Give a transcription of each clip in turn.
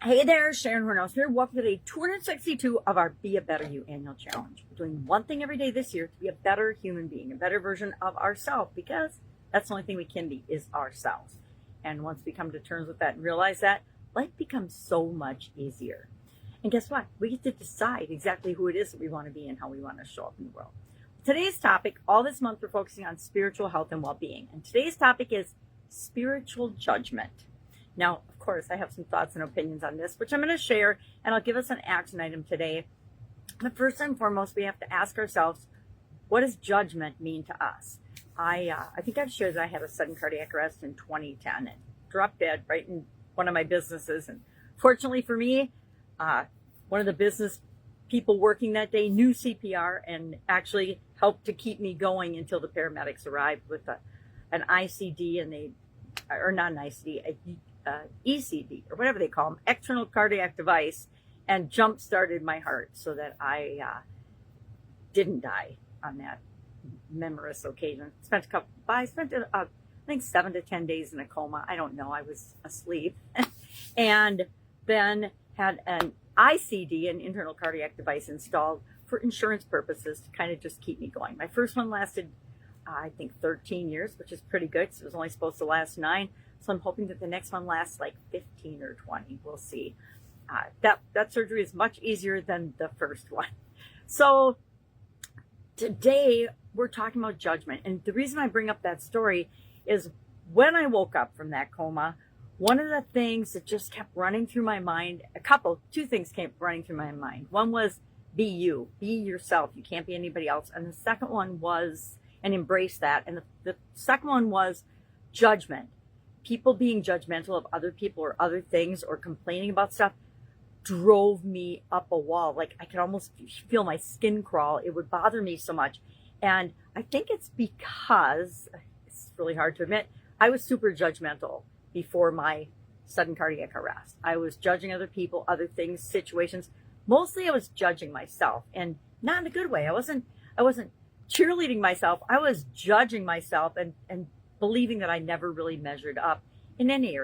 Hey there, Sharon Horne-Ellstrom here. Welcome to day 262 of our Be a Better You annual challenge. We're doing one thing every day this year to be a better human being, a better version of ourselves, because that's the only thing we can be is ourselves. And once we come to terms with that and realize that, life becomes so much easier. And guess what? We get to decide exactly who it is that we want to be and how we want to show up in the world. Today's topic, all this month, we're focusing on spiritual health and well-being. And today's topic is spiritual judgment. Now, of course, I have some thoughts and opinions on this, which I'm going to share, and I'll give us an action item today. But first and foremost, we have to ask ourselves, what does judgment mean to us? I think I've shared that I had a sudden cardiac arrest in 2010 and dropped dead right in one of my businesses. And fortunately for me, one of the business people working that day knew CPR and actually helped to keep me going until the paramedics arrived with an ICD, and or not an ICD, ECD, or whatever they call them, external cardiac device, and jump-started my heart so that I didn't die on that memorous occasion. I spent I think 7 to 10 days in a coma. I don't know. I was asleep. And then had an ICD, an internal cardiac device, installed for insurance purposes to kind of just keep me going. My first one lasted, I think, 13 years, which is pretty good. So it was only supposed to last 9. So I'm hoping that the next one lasts like 15 or 20. We'll see. That surgery is much easier than the first one. So today we're talking about judgment. And the reason I bring up that story is when I woke up from that coma, one of the things that just kept running through my mind, two things kept running through my mind. One was be you, be yourself. You can't be anybody else. And the second one was, and embrace that. And the second one was judgment. People being judgmental of other people or other things or complaining about stuff drove me up a wall. Like I could almost feel my skin crawl. It would bother me so much. And I think it's because, it's really hard to admit, I was super judgmental before my sudden cardiac arrest. I was judging other people, other things, situations. Mostly I was judging myself, and not in a good way. I wasn't cheerleading myself. I was judging myself and believing that I never really measured up in any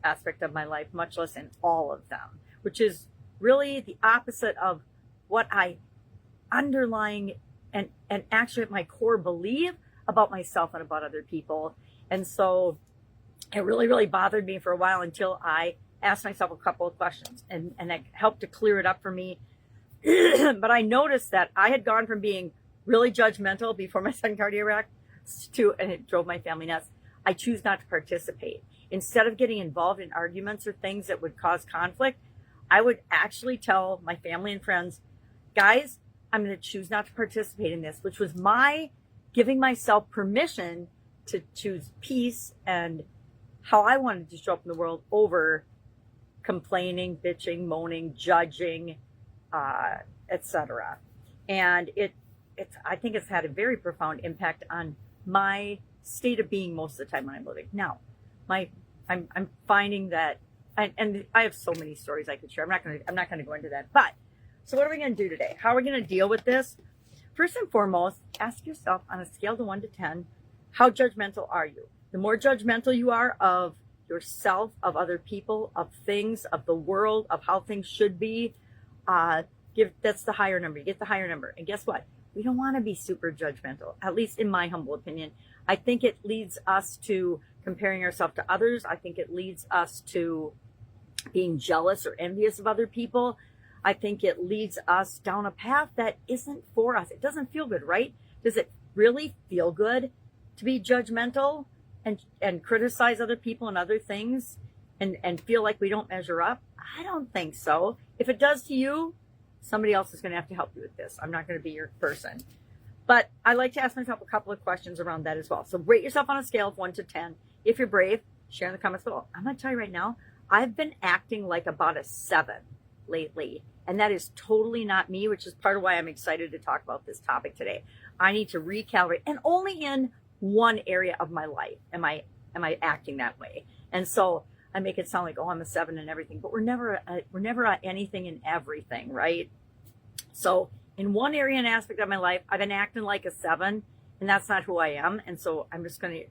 aspect of my life, much less in all of them, which is really the opposite of what I underlying and actually at my core believe about myself and about other people. And so it really, really bothered me for a while until I asked myself a couple of questions, and it helped to clear it up for me. But I noticed that I had gone from being really judgmental before my sudden cardiac arrest and it drove my family nuts. I choose not to participate. Instead of getting involved in arguments or things that would cause conflict, I would actually tell my family and friends, guys, I'm going to choose not to participate in this, which was my giving myself permission to choose peace and how I wanted to show up in the world over complaining, bitching, moaning, judging, etc. And I think it's had a very profound impact on my state of being most of the time when I'm living. Now, I'm finding that, and I have so many stories I could share. I'm not gonna go into that. But so what are we gonna do today? How are we gonna deal with this? First and foremost, ask yourself on a scale of 1 to 10, how judgmental are you? The more judgmental you are of yourself, of other people, of things, of the world, of how things should be, that's the higher number. You get the higher number. And guess what? We don't want to be super judgmental, at least in my humble opinion. I think it leads us to comparing ourselves to others. I think it leads us to being jealous or envious of other people. I think it leads us down a path that isn't for us. It doesn't feel good, right? Does it really feel good to be judgmental and criticize other people and other things and feel like we don't measure up? I don't think so. If it does to you, somebody else is going to have to help you with this. I'm not going to be your person. But I like to ask myself a couple of questions around that as well. So rate yourself on a scale of 1 to 10. If you're brave, share in the comments below. I'm going to tell you right now, I've been acting like about a 7 lately. And that is totally not me, which is part of why I'm excited to talk about this topic today. I need to recalibrate, and only in one area of my life am I acting that way. And so I make it sound like, oh, I'm a 7 and everything, but we're never anything and everything, right? So in one area and aspect of my life, I've been acting like a 7, and that's not who I am. And so I'm just going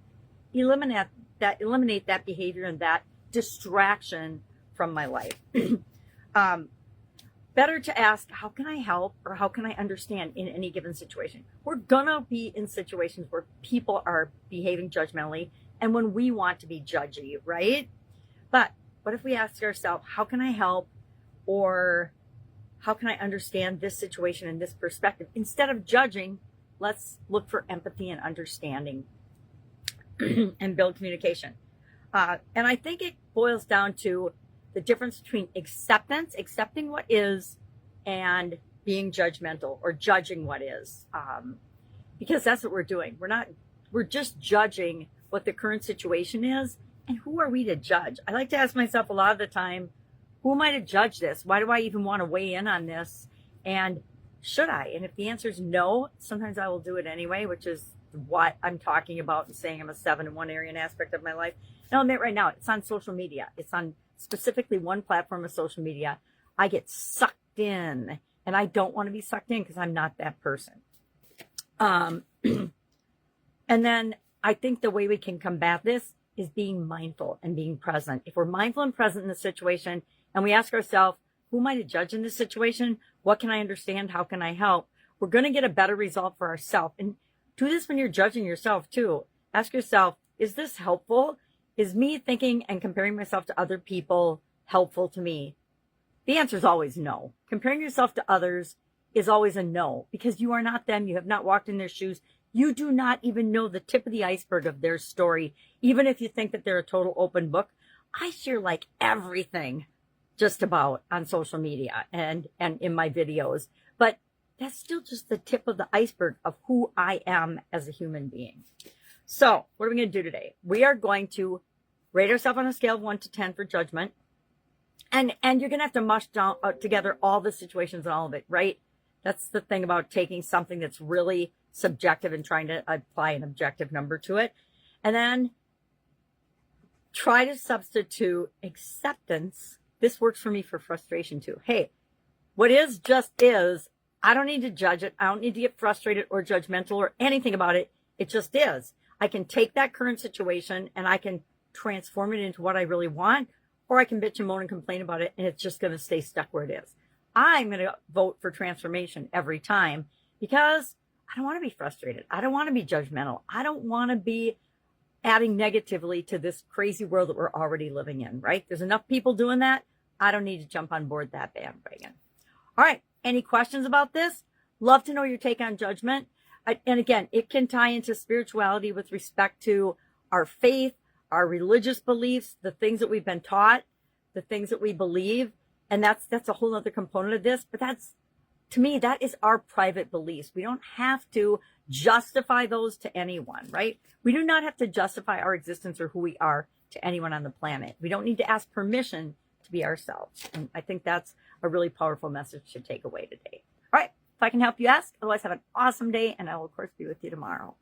to eliminate that behavior and that distraction from my life. Better to ask, how can I help, or how can I understand in any given situation? We're gonna be in situations where people are behaving judgmentally and when we want to be judgy, right? But what if we ask ourselves, how can I help, or how can I understand this situation and this perspective? Instead of judging, let's look for empathy and understanding and build communication. And I think it boils down to the difference between acceptance, accepting what is, and being judgmental or judging what is. Because that's what we're doing. We're just judging what the current situation is. And who are we to judge? I like to ask myself a lot of the time, who am I to judge this? Why do I even want to weigh in on this? And should I? And if the answer is no, sometimes I will do it anyway, which is what I'm talking about and saying I'm a 7 in one area and aspect of my life. And I'll admit right now, it's on social media. It's on specifically one platform of social media. I get sucked in, and I don't want to be sucked in because I'm not that person. And then I think the way we can combat this is being mindful and being present. If we're mindful and present in the situation and we ask ourselves, who am I to judge in this situation? What can I understand? How can I help? We're going to get a better result for ourselves. And do this when you're judging yourself too. Ask yourself, is this helpful? Is me thinking and comparing myself to other people helpful to me? The answer is always no. Comparing yourself to others is always a no, because you are not them. You have not walked in their shoes. You do not even know the tip of the iceberg of their story, even if you think that they're a total open book. I share like everything just about on social media and in my videos, but that's still just the tip of the iceberg of who I am as a human being. So what are we going to do today? We are going to rate ourselves on a scale of 1 to 10 for judgment. And you're going to have to mush down together all the situations and all of it, right? That's the thing about taking something that's really subjective and trying to apply an objective number to it. And then try to substitute acceptance. This works for me for frustration too. Hey, what is just is. I don't need to judge it. I don't need to get frustrated or judgmental or anything about it. It just is. I can take that current situation and I can transform it into what I really want, or I can bitch and moan and complain about it and it's just going to stay stuck where it is. I'm going to vote for transformation every time because I don't want to be frustrated. I don't want to be judgmental. I don't want to be adding negatively to this crazy world that we're already living in, right? There's enough people doing that. I don't need to jump on board that bandwagon. All right. Any questions about this? Love to know your take on judgment. And again, it can tie into spirituality with respect to our faith, our religious beliefs, the things that we've been taught, the things that we believe. And that's a whole other component of this. But that's, to me, that is our private beliefs. We don't have to justify those to anyone, right? We do not have to justify our existence or who we are to anyone on the planet. We don't need to ask permission to be ourselves. And I think that's a really powerful message to take away today. All right. If I can help you, ask. Otherwise, have an awesome day. And I will, of course, be with you tomorrow.